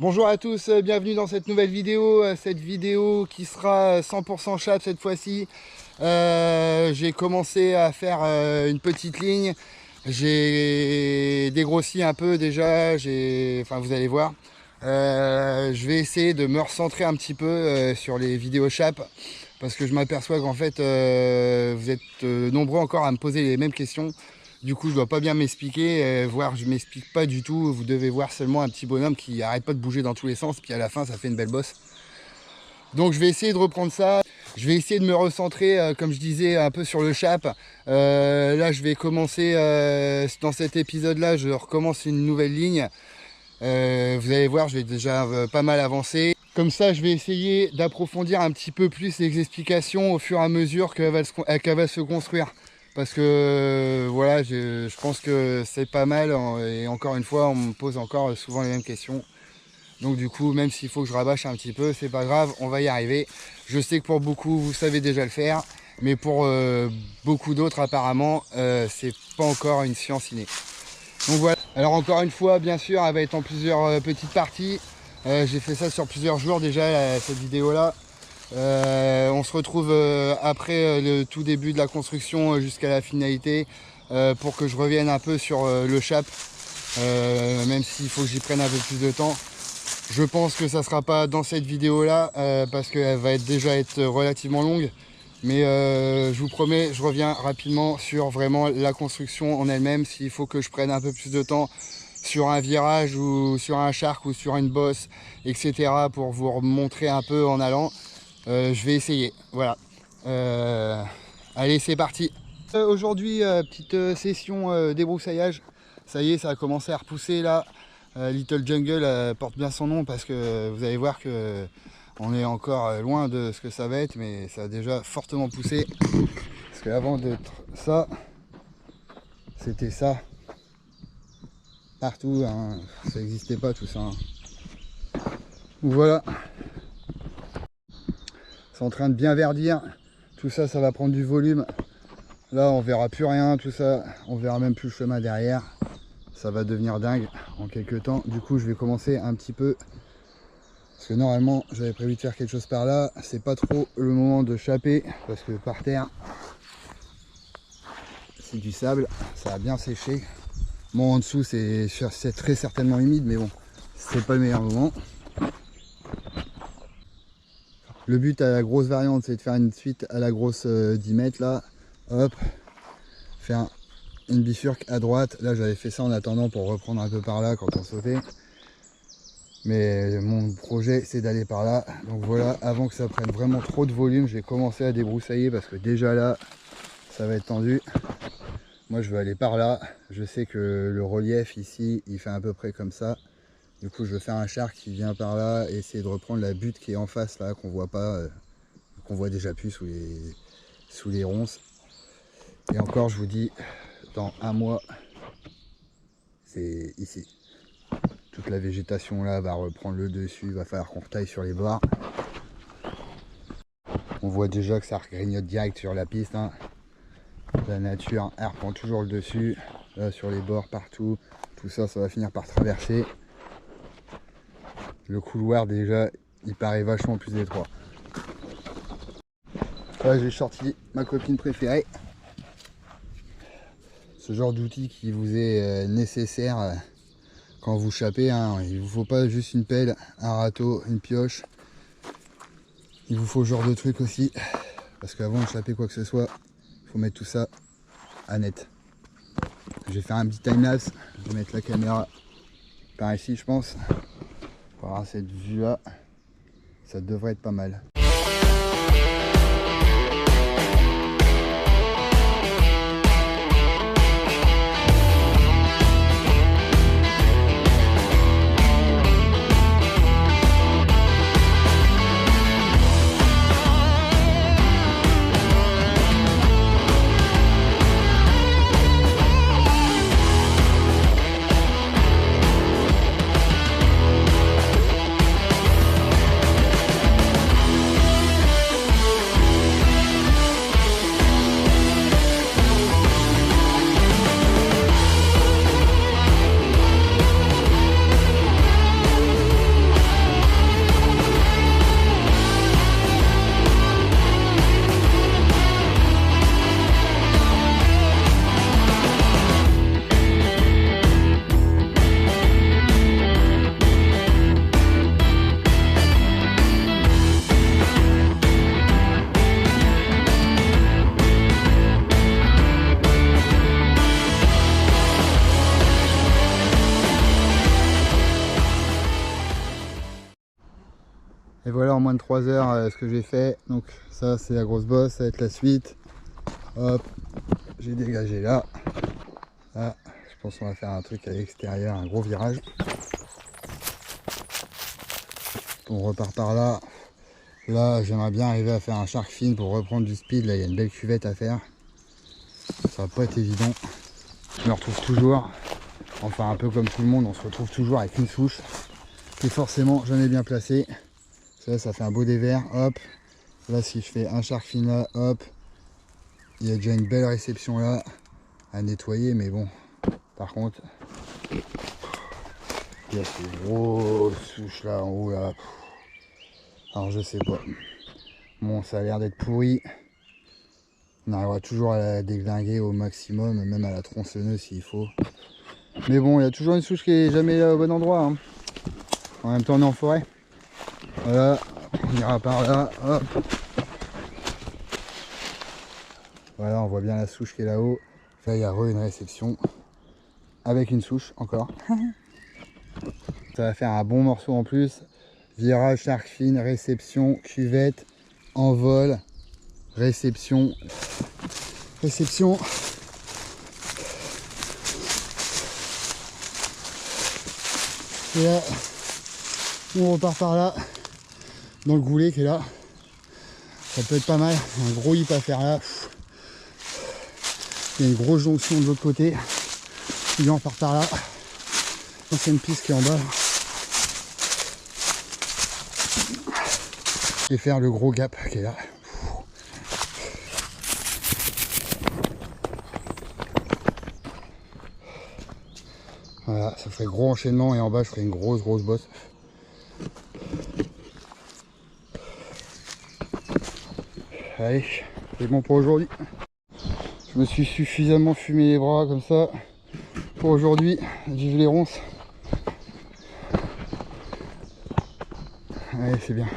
Bonjour à tous, bienvenue dans cette nouvelle vidéo, qui sera 100% chap cette fois-ci. J'ai commencé à faire une petite ligne, j'ai dégrossi un peu déjà, enfin vous allez voir. Je vais essayer de me recentrer un petit peu sur les vidéos chap, parce que je m'aperçois qu'en fait vous êtes nombreux encore à me poser les mêmes questions. Du coup, je dois pas bien m'expliquer, voire je m'explique pas du tout. Vous devez voir seulement un petit bonhomme qui arrête pas de bouger dans tous les sens, puis à la fin, ça fait une belle bosse. Donc, je vais essayer de reprendre ça. Je vais essayer de me recentrer, comme je disais, un peu sur le chap. Là, je vais commencer, dans cet épisode-là, je recommence une nouvelle ligne. Vous allez voir, je vais déjà pas mal avancer. Comme ça, je vais essayer d'approfondir un petit peu plus les explications au fur et à mesure qu'elle va se construire. Parce que voilà, je pense que c'est pas mal et encore une fois, on me pose encore souvent les mêmes questions. Donc du coup, même s'il faut que je rabâche un petit peu, c'est pas grave, on va y arriver. Je sais que pour beaucoup, vous savez déjà le faire, mais pour beaucoup d'autres, apparemment, c'est pas encore une science innée. Donc voilà. Alors encore une fois, bien sûr, elle va être en plusieurs petites parties. J'ai fait ça sur plusieurs jours déjà, cette vidéo-là. On se retrouve après le tout début de la construction jusqu'à la finalité pour que je revienne un peu sur le chap, même s'il faut que j'y prenne un peu plus de temps. Je pense que ça sera pas dans cette vidéo là parce qu'elle va déjà être relativement longue, mais je vous promets, je reviens rapidement sur vraiment la construction en elle-même. S'il faut que je prenne un peu plus de temps sur un virage ou sur un shark ou sur une bosse, etc., pour vous montrer un peu en allant. Je vais essayer, voilà. Allez, c'est parti. Aujourd'hui, petite session débroussaillage. Ça y est, ça a commencé à repousser là. Little Jungle porte bien son nom parce que vous allez voir que on est encore loin de ce que ça va être, mais ça a déjà fortement poussé. Parce qu'avant d'être ça, c'était ça. Partout, hein. Ça n'existait pas tout ça. Hein. Voilà. C'est en train de bien verdir. Tout ça, ça va prendre du volume. Là, on verra plus rien, tout ça. On verra même plus le chemin derrière. Ça va devenir dingue en quelques temps. Du coup, je vais commencer un petit peu. Parce que normalement, j'avais prévu de faire quelque chose par là. C'est pas trop le moment de chaper. Parce que par terre, c'est du sable. Ça a bien séché. Bon, en dessous, c'est très certainement humide. Mais bon, c'est pas le meilleur moment. Le but à la grosse variante, c'est de faire une suite à la grosse 10 mètres là. Hop, faire une bifurque à droite. Là, j'avais fait ça en attendant pour reprendre un peu par là quand on sautait. Mais mon projet, c'est d'aller par là. Donc voilà, avant que ça prenne vraiment trop de volume, je vais commencer à débroussailler parce que déjà là, ça va être tendu. Moi, je veux aller par là. Je sais que le relief ici, il fait à peu près comme ça. Du coup, je vais faire un shark qui vient par là et essayer de reprendre la butte qui est en face là, qu'on voit pas, qu'on voit déjà plus sous les ronces. Et encore, je vous dis, dans un mois, c'est ici. Toute la végétation là va reprendre le dessus, il va falloir qu'on retaille sur les bords. On voit déjà que ça grignote direct sur la piste. Hein. La nature, elle reprend toujours le dessus, là sur les bords, partout. Tout ça, ça va finir par traverser. Le couloir déjà, il paraît vachement plus étroit. Là, j'ai sorti ma copine préférée. Ce genre d'outil qui vous est nécessaire quand vous chapez. Hein. Il ne vous faut pas juste une pelle, un râteau, une pioche. Il vous faut ce genre de truc aussi. Parce qu'avant de chaper quoi que ce soit, il faut mettre tout ça à net. Je vais faire un petit time-lapse. Je vais mettre la caméra par ici, je pense. Pour avoir cette vue là, ça devrait être pas mal. Et voilà en moins de 3 heures ce que j'ai fait. Donc ça c'est la grosse bosse, ça va être la suite. Hop, j'ai dégagé là. Là, je pense qu'on va faire un truc à l'extérieur, un gros virage. On repart par là. Là, j'aimerais bien arriver à faire un shark fin pour reprendre du speed. Là, il y a une belle cuvette à faire. Ça va pas être évident. Je me retrouve toujours, enfin un peu comme tout le monde, on se retrouve toujours avec une souche qui est forcément jamais bien placée. Là, ça fait un beau dévers. Hop. Là, si je fais un shark fin là, hop. Il y a déjà une belle réception là à nettoyer, mais bon. Par contre, il y a ces grosses souches là en haut là. Alors je sais pas. Bon, ça a l'air d'être pourri. On arrivera toujours à la déglinguer au maximum, même à la tronçonneuse s'il faut. Mais bon, il y a toujours une souche qui est jamais là au bon endroit. Hein. En même temps, on est en forêt. Voilà, on ira par là. Hop. Voilà, on voit bien la souche qui est là-haut. Là, il y a une réception avec une souche encore. Ça va faire un bon morceau en plus. Virage, shark fin, réception, cuvette, envol, réception. Réception. Et là, on repart par là, dans le goulet qui est là. Ça peut être pas mal. Un gros hip à faire là. Il y a une grosse jonction de l'autre côté. Puis on repart par là. Ancienne piste qui est en bas. Et faire le gros gap qui est là. Voilà, ça ferait gros enchaînement et en bas je ferais une grosse bosse. Allez, c'est bon pour aujourd'hui. Je me suis suffisamment fumé les bras comme ça pour aujourd'hui. Vive les ronces. Allez, c'est bien.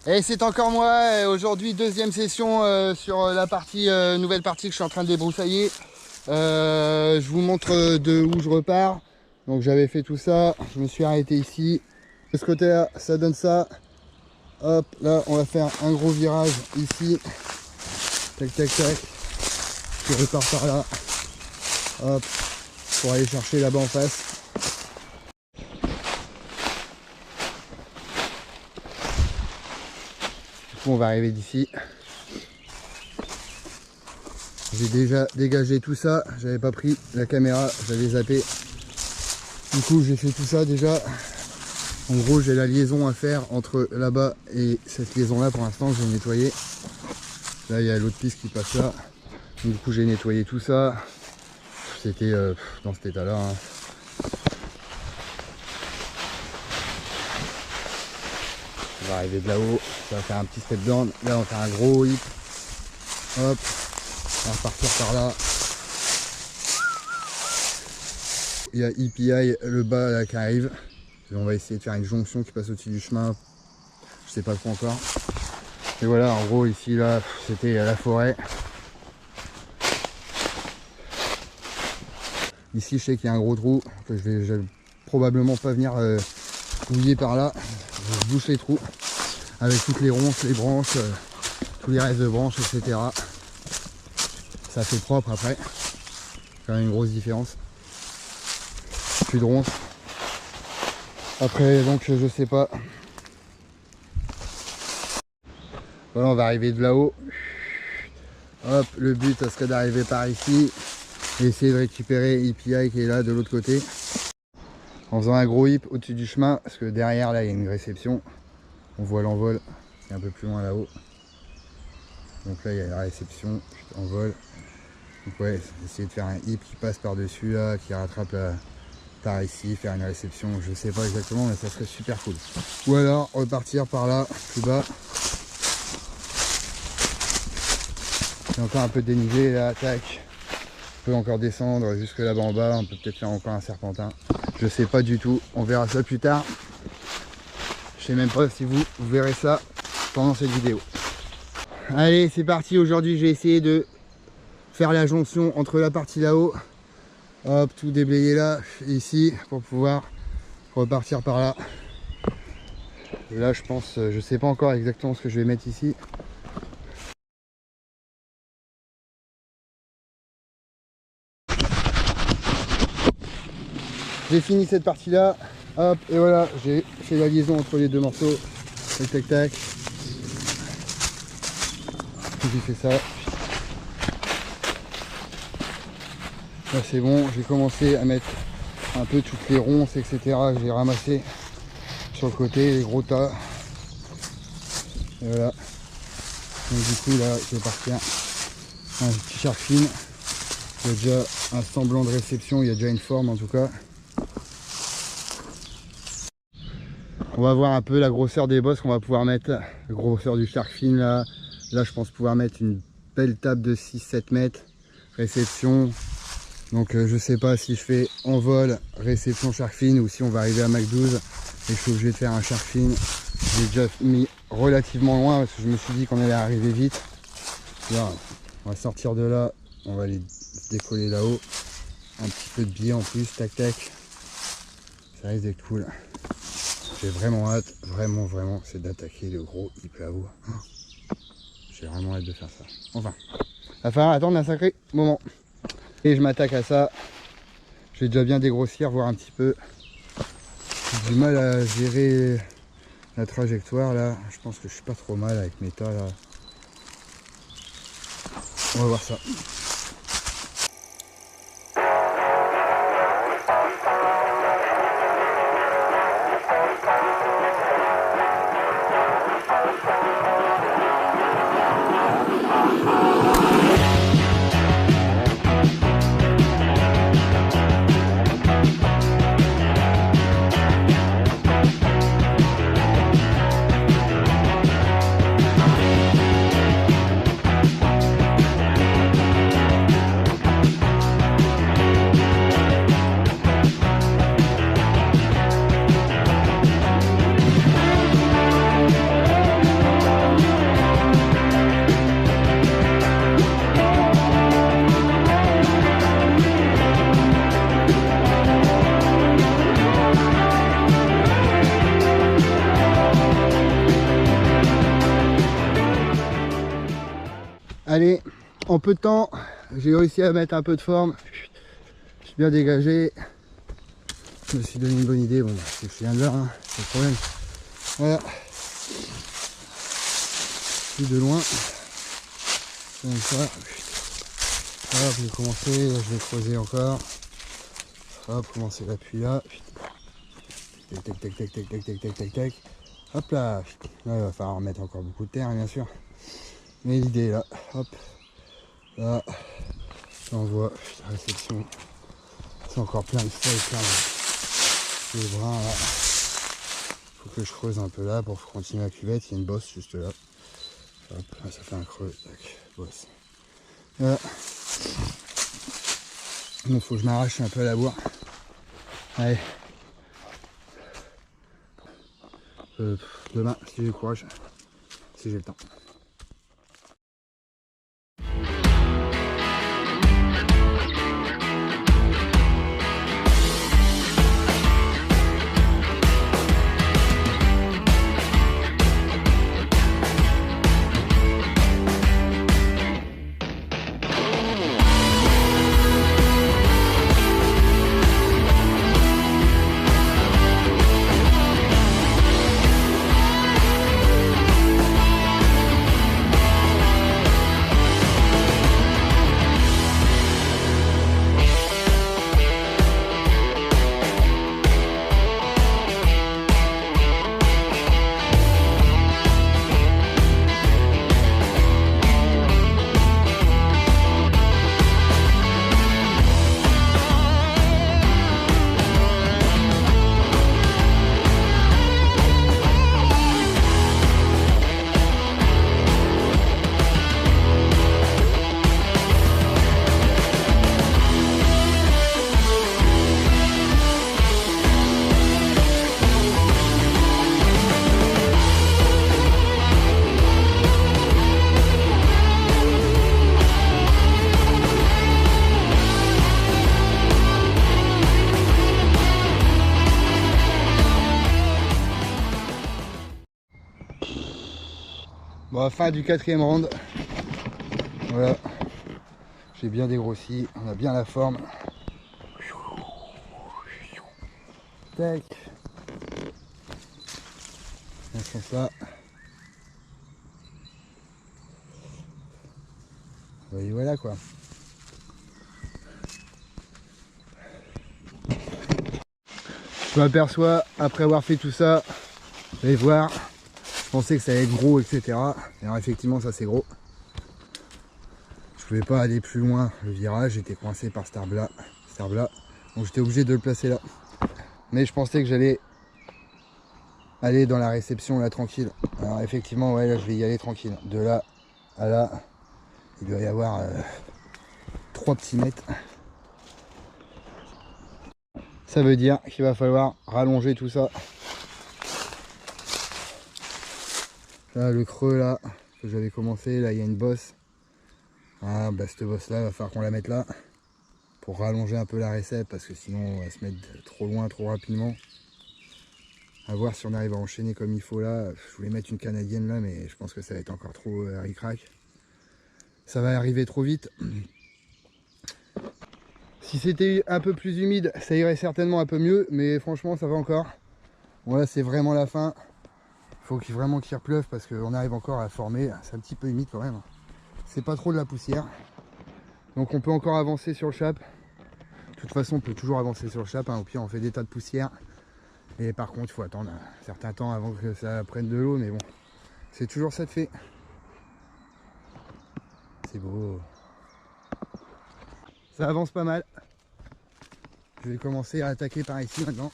Et c'est encore moi, aujourd'hui deuxième session sur la partie nouvelle partie que je suis en train de débroussailler. Je vous montre de où je repars. Donc j'avais fait tout ça, je me suis arrêté ici. De ce côté là, ça donne ça. Hop, là on va faire un gros virage ici. Tac tac tac. Je repars par là. Hop, pour aller chercher là-bas en face. On va arriver d'ici. J'ai déjà dégagé tout ça, j'avais pas pris la caméra, j'avais zappé. Du coup j'ai fait tout ça déjà. En gros j'ai la liaison à faire entre là-bas et cette liaison là pour l'instant je vais nettoyer. Là il y a l'autre piste qui passe là. Du coup j'ai nettoyé tout ça. C'était dans cet état là. Hein. On va arriver de là-haut, ça va faire un petit step down. Là on va faire un gros hip. Hop, on va repartir par là. Il y a EPI le bas là qui arrive. Et on va essayer de faire une jonction qui passe au-dessus du chemin. Je sais pas trop encore. Et voilà, en gros ici là, c'était la forêt. Ici je sais qu'il y a un gros trou que je vais probablement pas venir fouiller par là. Je bouche les trous avec toutes les ronces, les branches, tous les restes de branches, etc. Ça fait propre après. Quand même une grosse différence. Plus de ronces. Après donc je sais pas. Voilà, on va arriver de là-haut. Hop, le but ça serait d'arriver par ici et essayer de récupérer EPI qui est là de l'autre côté. En faisant un gros hip au-dessus du chemin, parce que derrière là il y a une réception. On voit l'envol, c'est un peu plus loin là-haut. Donc là il y a la réception, envol. Donc ouais, essayer de faire un hip qui passe par-dessus là, qui rattrape par ici, faire une réception, je sais pas exactement, mais ça serait super cool. Ou alors repartir par là, plus bas. Il y a encore un peu de dénivelé là, tac. On peut encore descendre jusque là-bas en bas, on peut peut-être faire encore un serpentin. Je sais pas du tout, on verra ça plus tard. Je sais même pas si vous verrez ça pendant cette vidéo. Allez, c'est parti, aujourd'hui j'ai essayé de faire la jonction entre la partie là-haut Hop, tout déblayer là, ici, pour pouvoir repartir par là. Et là, je pense, je sais pas encore exactement ce que je vais mettre ici. J'ai fini cette partie là, hop, et voilà, j'ai fait la liaison entre les deux morceaux. Tac tac tac. J'ai fait ça. Là c'est bon, j'ai commencé à mettre un peu toutes les ronces, etc. que j'ai ramassé sur le côté, les gros tas. Et voilà. Donc du coup là, je vais partir un petit shark fin. Il y a déjà un semblant de réception, il y a déjà une forme en tout cas. On va voir un peu la grosseur des bosses qu'on va pouvoir mettre. La grosseur du shark fin là. Là je pense pouvoir mettre une belle table de 6-7 mètres. Réception. Donc je sais pas si je fais en vol réception shark fin ou si on va arriver à Mach 12 et je suis obligé de faire un shark fin. J'ai déjà mis relativement loin parce que je me suis dit qu'on allait arriver vite. Là, on va sortir de là, on va aller se décoller là-haut. Un petit peu de biais en plus, tac tac. Ça risque d'être cool. J'ai vraiment hâte, vraiment, c'est d'attaquer le gros Hiplao. J'ai vraiment hâte de faire ça. Enfin, il va falloir attendre un sacré moment. Et je m'attaque à ça. Je vais déjà bien dégrossir, voir un petit peu. J'ai du mal à gérer la trajectoire là. Je pense que je suis pas trop mal avec mes tas là. On va voir ça. Allez, en peu de temps, j'ai réussi à mettre un peu de forme. Je suis bien dégagé. Je me suis donné une bonne idée. Bon, c'est que je viens de là, hein, c'est le problème. Voilà. Plus de loin. Comme ça. Hop, j'ai commencé, je vais creuser encore. Hop, commencer l'appui là. Tac, tac, tac, tac, tac, tac, tac, tac, tac, tac. Hop là. Là, il va falloir mettre encore beaucoup de terre, bien sûr. Mais l'idée là, hop, là, j'envoie la réception. C'est encore plein de feuilles, plein de brins là. Faut que je creuse un peu là pour continuer la cuvette. Il y a une bosse juste là. Hop, là, ça fait un creux, tac, bosse. Voilà. Donc faut que je m'arrache un peu à la bourre. Allez. Demain, si j'ai le courage, si j'ai le temps. Bon, fin du 4e round. Voilà. J'ai bien dégrossi, on a bien la forme. Tac. On fait ça. Et voilà quoi. Je m'aperçois, après avoir fait tout ça, vous allez voir, je pensais que ça allait être gros, etc. Et alors effectivement, ça c'est gros. Je pouvais pas aller plus loin, le virage, j'étais coincé par cet arbre-là. Donc j'étais obligé de le placer là. Mais je pensais que j'allais aller dans la réception là tranquille. Alors effectivement, ouais, là je vais y aller tranquille. De là à là, il doit y avoir 3 petits mètres. Ça veut dire qu'il va falloir rallonger tout ça. Là, le creux là, que j'avais commencé, là il y a une bosse. Ah bah cette bosse là, il va falloir qu'on la mette là. Pour rallonger un peu la récep, parce que sinon on va se mettre trop loin, trop rapidement. À voir si on arrive à enchaîner comme il faut là. Je voulais mettre une canadienne là, mais je pense que ça va être encore trop ric-rac. Ça va arriver trop vite. Si c'était un peu plus humide, ça irait certainement un peu mieux, mais franchement ça va encore. Bon là c'est vraiment la fin. Il faut vraiment qu'il repleuve parce qu'on arrive encore à former. C'est un petit peu humide quand même. C'est pas trop de la poussière. Donc on peut encore avancer sur le chap. De toute façon on peut toujours avancer sur le chap. Hein. Au pire on fait des tas de poussière. Et par contre il faut attendre un certain temps avant que ça prenne de l'eau. Mais bon, c'est toujours ça de fait. C'est beau. Ça avance pas mal. Je vais commencer à attaquer par ici maintenant.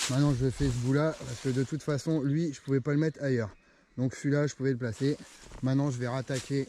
Maintenant je fais ce bout là parce que de toute façon lui je pouvais pas le mettre ailleurs. Donc celui-là je pouvais le placer. Maintenant je vais rattaquer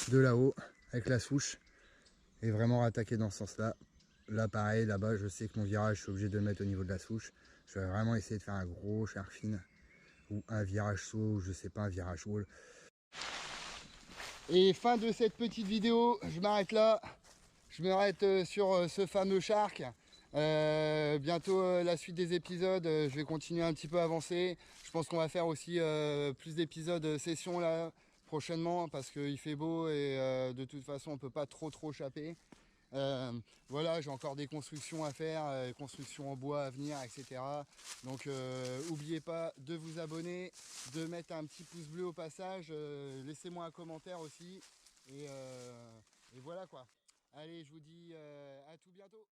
de là-haut avec la souche et vraiment rattaquer dans ce sens-là. Là pareil, là-bas je sais que mon virage je suis obligé de le mettre au niveau de la souche. Je vais vraiment essayer de faire un gros shark fin ou un virage saut ou je sais pas, un virage wall. Et fin de cette petite vidéo, je m'arrête là. Je m'arrête sur ce fameux shark. Bientôt la suite des épisodes, je vais continuer un petit peu à avancer. Je pense qu'on va faire aussi plus d'épisodes session là prochainement parce qu'il fait beau et de toute façon on peut pas trop chapper. Voilà, j'ai encore des constructions à faire, constructions en bois à venir, etc. Donc n'oubliez pas de vous abonner, de mettre un petit pouce bleu au passage, laissez-moi un commentaire aussi et voilà quoi. Allez, je vous dis à tout bientôt.